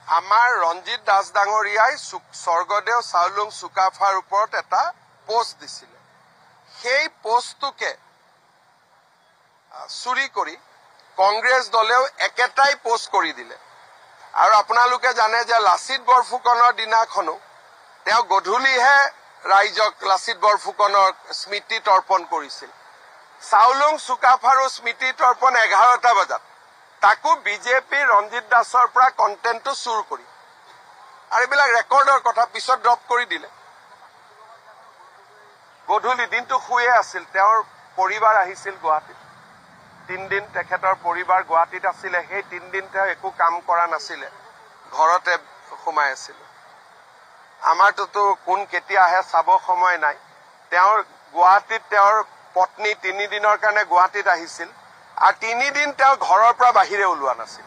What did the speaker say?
আমাৰ ৰঞ্জিত দাস ডাঙৰীয়াই স্বৰ্গদেউ চাউলুং চুকাফাৰ ওপৰত এটা পোষ্ট দিছিলে। সেই পোষ্টটোকে চুৰি কৰি কংগ্ৰেছ দলেও একেটাই পোষ্ট কৰি দিলে। আৰু আপোনালোকে জানে যে লাচিত বৰফুকনৰ দিনাখনো তেওঁ গধূলিহে ৰাইজক লাচিত বৰফুকনৰ স্মৃতি তৰ্পণ কৰিছিল। চাউলুং চুকাফাৰো স্মৃতি তৰ্পণ 11টা বজাত, তাকো বিজেপি ৰঞ্জিত দাসৰ পৰা কণ্টেণ্টটো চুৰ কৰি। আৰু এইবিলাক ৰেকৰ্ডৰ কথা, পিছত ড্ৰপ কৰি দিলে। গধূলি দিনটো শুয়ে আছিল, তেওঁৰ পৰিবাৰ আহিছিল গুৱাহাটীত। 3 দিন তেখেতৰ পৰিবাৰ গুৱাহাটীত আছিলে। সেই 3 দিন তেওঁ একো কাম কৰা নাছিলে, ঘৰতে সোমাই আছিল। আমাৰটোতো কোন কেতিয়া আহে চাব সময় নাই। তেওঁৰ গুৱাহাটীত তেওঁৰ পত্নী 3 দিনৰ কাৰণে গুৱাহাটীত আহিছিল, আৰু 3 দিন তেওঁ ঘৰৰ পৰা বাহিৰে ওলোৱা নাছিল।